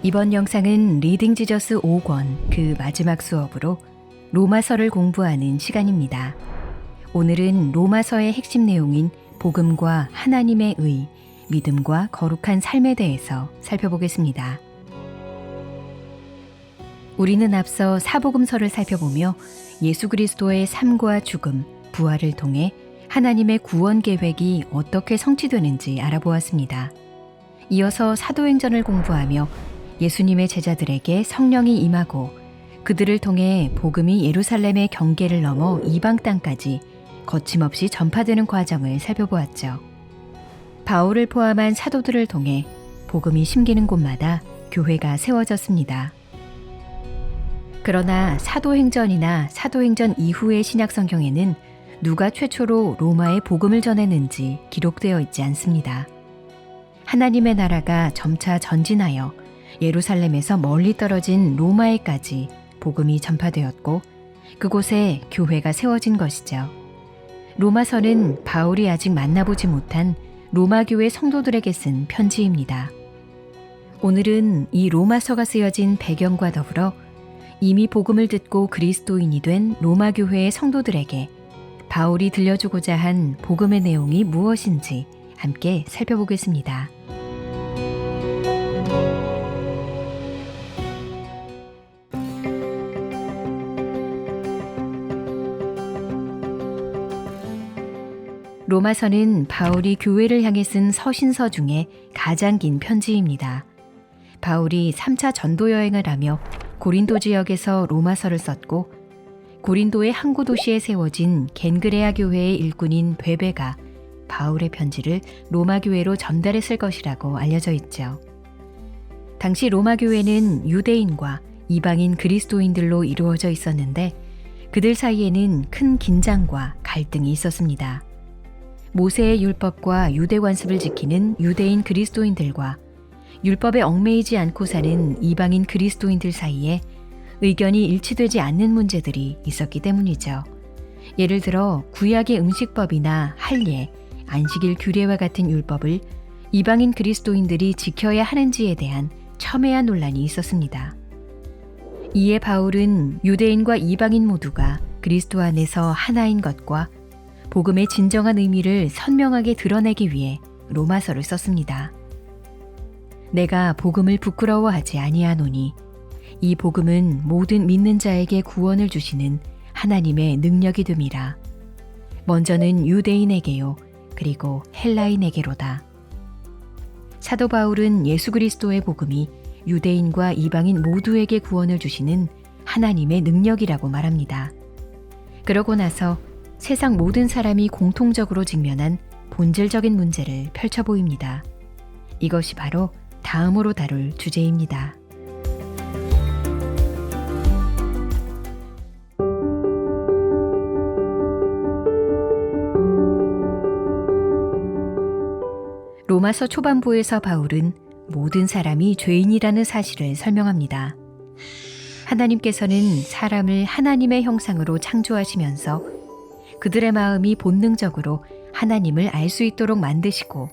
이번 영상은 리딩 지저스 5권 그 마지막 수업으로 로마서를 공부하는 시간입니다. 오늘은 로마서의 핵심 내용인 복음과 하나님의 의, 믿음과 거룩한 삶에 대해서 살펴보겠습니다. 우리는 앞서 사복음서를 살펴보며 예수 그리스도의 삶과 죽음, 부활을 통해 하나님의 구원 계획이 어떻게 성취되는지 알아보았습니다. 이어서 사도행전을 공부하며 예수님의 제자들에게 성령이 임하고 그들을 통해 복음이 예루살렘의 경계를 넘어 이방 땅까지 거침없이 전파되는 과정을 살펴보았죠. 바울을 포함한 사도들을 통해 복음이 심기는 곳마다 교회가 세워졌습니다. 그러나 사도행전이나 사도행전 이후의 신약성경에는 누가 최초로 로마에 복음을 전했는지 기록되어 있지 않습니다. 하나님의 나라가 점차 전진하여 예루살렘에서 멀리 떨어진 로마에까지 복음이 전파되었고 그곳에 교회가 세워진 것이죠. 로마서는 바울이 아직 만나보지 못한 로마 교회 성도들에게 쓴 편지입니다. 오늘은 이 로마서가 쓰여진 배경과 더불어 이미 복음을 듣고 그리스도인이 된 로마 교회의 성도들에게 바울이 들려주고자 한 복음의 내용이 무엇인지 함께 살펴보겠습니다. 로마서는 바울이 교회를 향해 쓴 서신서 중에 가장 긴 편지입니다. 바울이 3차 전도 여행을 하며 고린도 지역에서 로마서를 썼고 고린도의 항구 도시에 세워진 겐그레아 교회의 일꾼인 베베가 바울의 편지를 로마 교회로 전달했을 것이라고 알려져 있죠. 당시 로마 교회는 유대인과 이방인 그리스도인들로 이루어져 있었는데 그들 사이에는 큰 긴장과 갈등이 있었습니다. 모세의 율법과 유대 관습을 지키는 유대인 그리스도인들과 율법에 얽매이지 않고 사는 이방인 그리스도인들 사이에 의견이 일치되지 않는 문제들이 있었기 때문이죠. 예를 들어 구약의 음식법이나 할례, 안식일 규례와 같은 율법을 이방인 그리스도인들이 지켜야 하는지에 대한 첨예한 논란이 있었습니다. 이에 바울은 유대인과 이방인 모두가 그리스도 안에서 하나인 것과 복음의 진정한 의미를 선명하게 드러내기 위해 로마서를 썼습니다. 내가 복음을 부끄러워하지 아니하노니 이 복음은 모든 믿는 자에게 구원을 주시는 하나님의 능력이 됨이라. 먼저는 유대인에게요 그리고 헬라인에게로다. 사도 바울은 예수 그리스도의 복음이 유대인과 이방인 모두에게 구원을 주시는 하나님의 능력이라고 말합니다. 그러고 나서 세상 모든 사람이 공통적으로 직면한 본질적인 문제를 펼쳐 보입니다. 이것이 바로 다음으로 다룰 주제입니다. 로마서 초반부에서 바울은 모든 사람이 죄인이라는 사실을 설명합니다. 하나님께서는 사람을 하나님의 형상으로 창조하시면서 그들의 마음이 본능적으로 하나님을 알 수 있도록 만드시고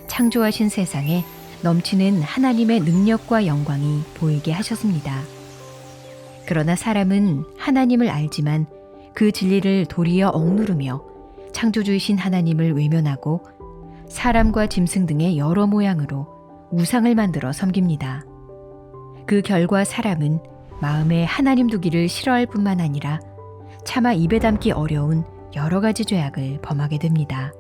창조하신 세상에 넘치는 하나님의 능력과 영광이 보이게 하셨습니다. 그러나 사람은 하나님을 알지만 그 진리를 도리어 억누르며 창조주이신 하나님을 외면하고 사람과 짐승 등의 여러 모양으로 우상을 만들어 섬깁니다. 그 결과 사람은 마음에 하나님 두기를 싫어할 뿐만 아니라 차마 입에 담기 어려운 여러 가지 죄악을 범하게 됩니다.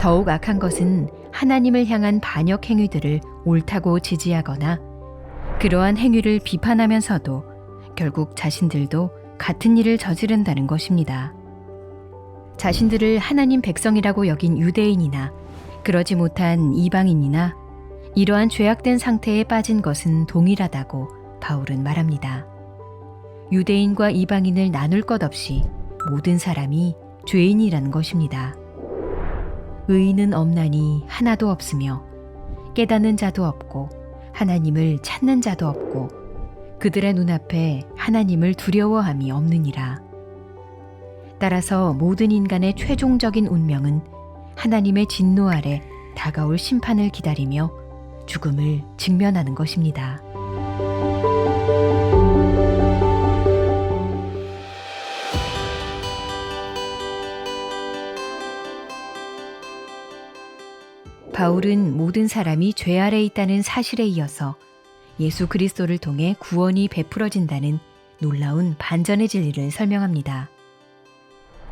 더욱 악한 것은 하나님을 향한 반역 행위들을 옳다고 지지하거나 그러한 행위를 비판하면서도 결국 자신들도 같은 일을 저지른다는 것입니다. 자신들을 하나님 백성이라고 여긴 유대인이나 그러지 못한 이방인이나 이러한 죄악된 상태에 빠진 것은 동일하다고 바울은 말합니다. 유대인과 이방인을 나눌 것 없이 모든 사람이 죄인이라는 것입니다. 의인은 없나니 하나도 없으며 깨닫는 자도 없고 하나님을 찾는 자도 없고 그들의 눈앞에 하나님을 두려워함이 없느니라. 따라서 모든 인간의 최종적인 운명은 하나님의 진노 아래 다가올 심판을 기다리며 죽음을 직면하는 것입니다. 바울은 모든 사람이 죄 아래 있다는 사실에 이어서 예수 그리스도를 통해 구원이 베풀어진다는 놀라운 반전의 진리를 설명합니다.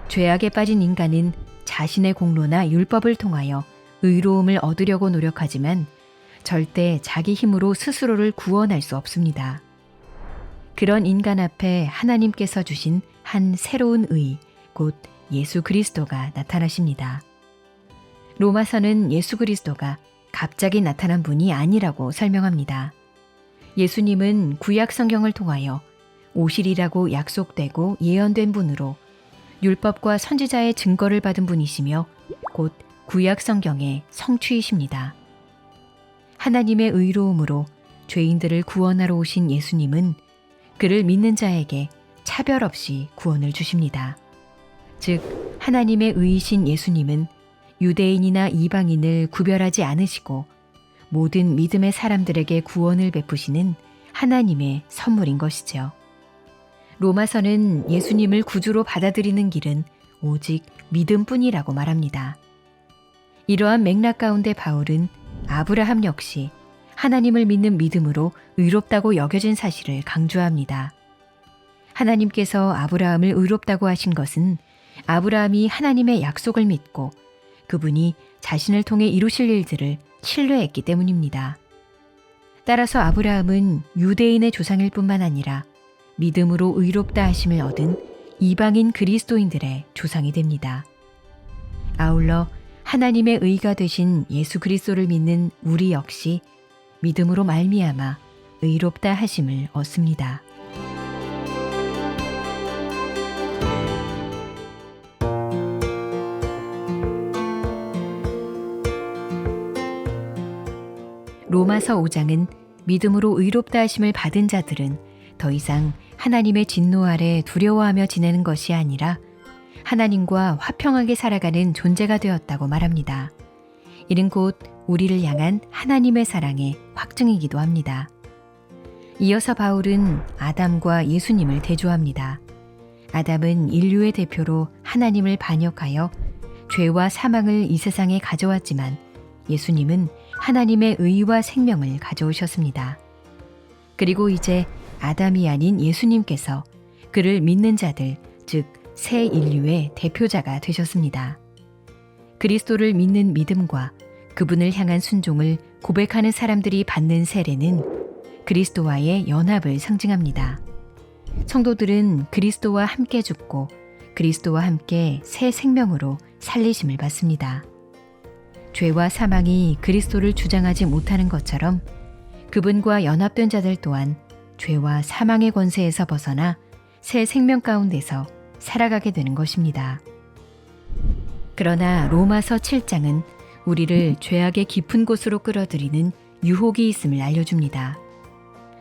죄악에 빠진 인간은 자신의 공로나 율법을 통하여 의로움을 얻으려고 노력하지만 절대 자기 힘으로 스스로를 구원할 수 없습니다. 그런 인간 앞에 하나님께서 주신 한 새로운 의, 곧 예수 그리스도가 나타나십니다. 로마서는 예수 그리스도가 갑자기 나타난 분이 아니라고 설명합니다. 예수님은 구약 성경을 통하여 오시리라고 약속되고 예언된 분으로 율법과 선지자의 증거를 받은 분이시며 곧 구약 성경의 성취이십니다. 하나님의 의로움으로 죄인들을 구원하러 오신 예수님은 그를 믿는 자에게 차별 없이 구원을 주십니다. 즉, 하나님의 의이신 예수님은 유대인이나 이방인을 구별하지 않으시고 모든 믿음의 사람들에게 구원을 베푸시는 하나님의 선물인 것이죠. 로마서는 예수님을 구주로 받아들이는 길은 오직 믿음뿐이라고 말합니다. 이러한 맥락 가운데 바울은 아브라함 역시 하나님을 믿는 믿음으로 의롭다고 여겨진 사실을 강조합니다. 하나님께서 아브라함을 의롭다고 하신 것은 아브라함이 하나님의 약속을 믿고 그분이 자신을 통해 이루실 일들을 신뢰했기 때문입니다. 따라서 아브라함은 유대인의 조상일 뿐만 아니라 믿음으로 의롭다 하심을 얻은 이방인 그리스도인들의 조상이 됩니다. 아울러 하나님의 의가 되신 예수 그리스도를 믿는 우리 역시 믿음으로 말미암아 의롭다 하심을 얻습니다. 로마서 5장은 믿음으로 의롭다 하심을 받은 자들은 더 이상 하나님의 진노 아래 두려워하며 지내는 것이 아니라 하나님과 화평하게 살아가는 존재가 되었다고 말합니다. 이는 곧 우리를 향한 하나님의 사랑의 확증이기도 합니다. 이어서 바울은 아담과 예수님을 대조합니다. 아담은 인류의 대표로 하나님을 반역하여 죄와 사망을 이 세상에 가져왔지만 예수님은 하나님의 의와 생명을 가져오셨습니다. 그리고 이제 아담이 아닌 예수님께서 그를 믿는 자들, 즉 새 인류의 대표자가 되셨습니다. 그리스도를 믿는 믿음과 그분을 향한 순종을 고백하는 사람들이 받는 세례는 그리스도와의 연합을 상징합니다. 성도들은 그리스도와 함께 죽고 그리스도와 함께 새 생명으로 살리심을 받습니다. 죄와 사망이 그리스도를 주장하지 못하는 것처럼 그분과 연합된 자들 또한 죄와 사망의 권세에서 벗어나 새 생명 가운데서 살아가게 되는 것입니다. 그러나 로마서 7장은 우리를 죄악의 깊은 곳으로 끌어들이는 유혹이 있음을 알려줍니다.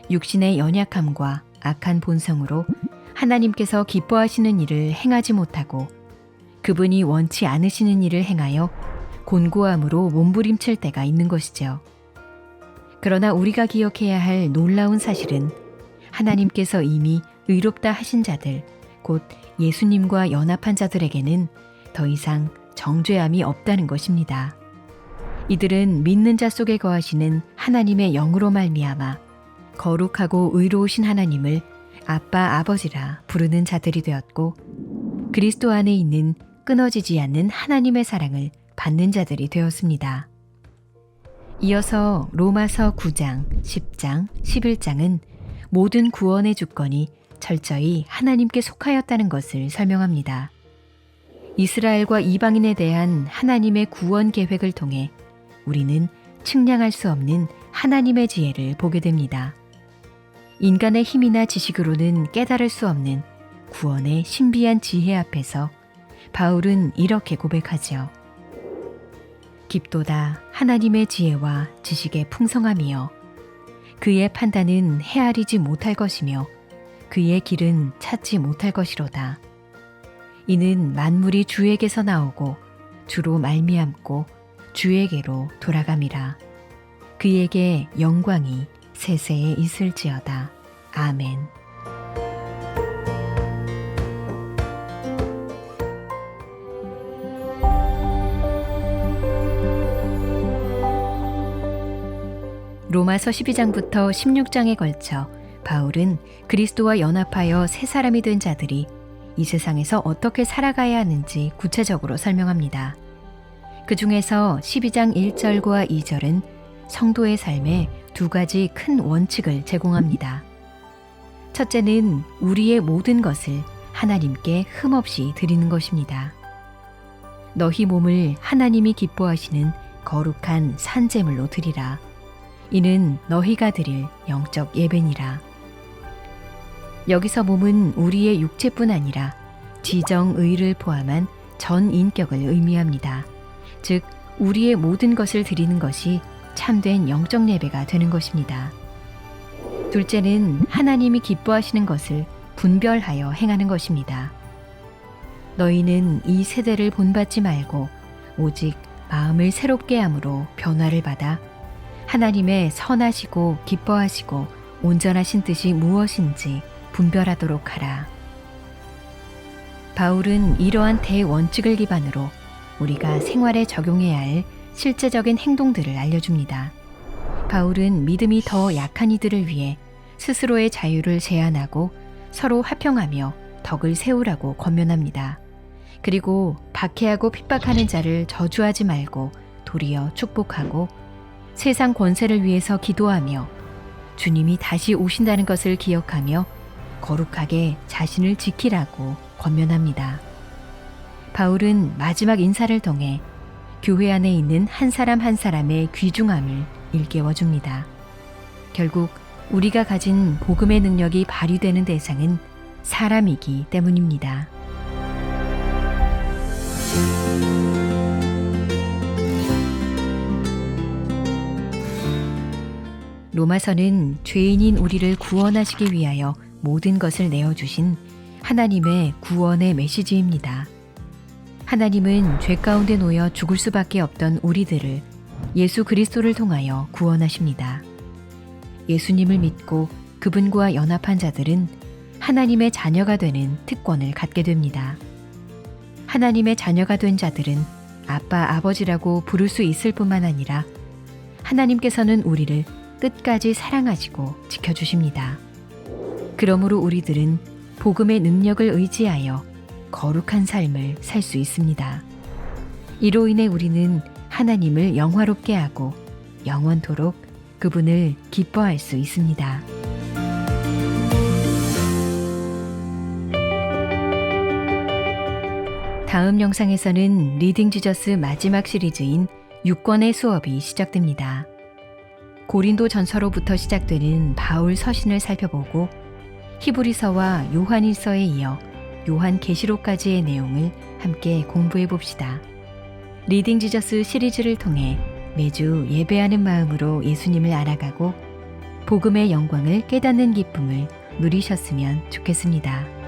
육신의 연약함과 악한 본성으로 하나님께서 기뻐하시는 일을 행하지 못하고 그분이 원치 않으시는 일을 행하여 곤고함으로 몸부림칠 때가 있는 것이죠. 그러나 우리가 기억해야 할 놀라운 사실은 하나님께서 이미 의롭다 하신 자들, 곧 예수님과 연합한 자들에게는 더 이상 정죄함이 없다는 것입니다. 이들은 믿는 자 속에 거하시는 하나님의 영으로 말미암아 거룩하고 의로우신 하나님을 아빠 아버지라 부르는 자들이 되었고 그리스도 안에 있는 끊어지지 않는 하나님의 사랑을 받는 자들이 되었습니다. 이어서 로마서 9장, 10장, 11장은 모든 구원의 주권이 철저히 하나님께 속하였다는 것을 설명합니다. 이스라엘과 이방인에 대한 하나님의 구원 계획을 통해 우리는 측량할 수 없는 하나님의 지혜를 보게 됩니다. 인간의 힘이나 지식으로는 깨달을 수 없는 구원의 신비한 지혜 앞에서 바울은 이렇게 고백하지요. 깊도다 하나님의 지혜와 지식의 풍성함이여 그의 판단은 헤아리지 못할 것이며 그의 길은 찾지 못할 것이로다. 이는 만물이 주에게서 나오고 주로 말미암고 주에게로 돌아감이라. 그에게 영광이 세세에 있을지어다. 아멘. 로마서 12장부터 16장에 걸쳐 바울은 그리스도와 연합하여 새 사람이 된 자들이 이 세상에서 어떻게 살아가야 하는지 구체적으로 설명합니다. 그 중에서 12장 1절과 2절은 성도의 삶에 두 가지 큰 원칙을 제공합니다. 첫째는 우리의 모든 것을 하나님께 흠없이 드리는 것입니다. 너희 몸을 하나님이 기뻐하시는 거룩한 산제물로 드리라. 이는 너희가 드릴 영적 예배니라. 여기서 몸은 우리의 육체뿐 아니라 지정의를 포함한 전 인격을 의미합니다. 즉 우리의 모든 것을 드리는 것이 참된 영적 예배가 되는 것입니다. 둘째는 하나님이 기뻐하시는 것을 분별하여 행하는 것입니다. 너희는 이 세대를 본받지 말고 오직 마음을 새롭게 함으로 변화를 받아 하나님의 선하시고 기뻐하시고 온전하신 뜻이 무엇인지 분별하도록 하라. 바울은 이러한 대원칙을 기반으로 우리가 생활에 적용해야 할 실제적인 행동들을 알려줍니다. 바울은 믿음이 더 약한 이들을 위해 스스로의 자유를 제한하고 서로 화평하며 덕을 세우라고 권면합니다. 그리고 박해하고 핍박하는 자를 저주하지 말고 도리어 축복하고 세상 권세를 위해서 기도하며 주님이 다시 오신다는 것을 기억하며 거룩하게 자신을 지키라고 권면합니다. 바울은 마지막 인사를 통해 교회 안에 있는 한 사람 한 사람의 귀중함을 일깨워줍니다. 결국 우리가 가진 복음의 능력이 발휘되는 대상은 사람이기 때문입니다. 로마서는 죄인인 우리를 구원하시기 위하여 모든 것을 내어주신 하나님의 구원의 메시지입니다. 하나님은 죄 가운데 놓여 죽을 수밖에 없던 우리들을 예수 그리스도를 통하여 구원하십니다. 예수님을 믿고 그분과 연합한 자들은 하나님의 자녀가 되는 특권을 갖게 됩니다. 하나님의 자녀가 된 자들은 아빠, 아버지라고 부를 수 있을 뿐만 아니라 하나님께서는 우리를 끝까지 사랑하시고 지켜주십니다. 그러므로 우리들은 복음의 능력을 의지하여 거룩한 삶을 살 수 있습니다. 이로 인해 우리는 하나님을 영화롭게 하고 영원토록 그분을 기뻐할 수 있습니다. 다음 영상에서는 리딩 지저스 마지막 시리즈인 6권의 수업이 시작됩니다. 고린도 전서로부터 시작되는 바울 서신을 살펴보고 히브리서와 요한일서에 이어 요한계시록까지의 내용을 함께 공부해 봅시다. 리딩 지저스 시리즈를 통해 매주 예배하는 마음으로 예수님을 알아가고 복음의 영광을 깨닫는 기쁨을 누리셨으면 좋겠습니다.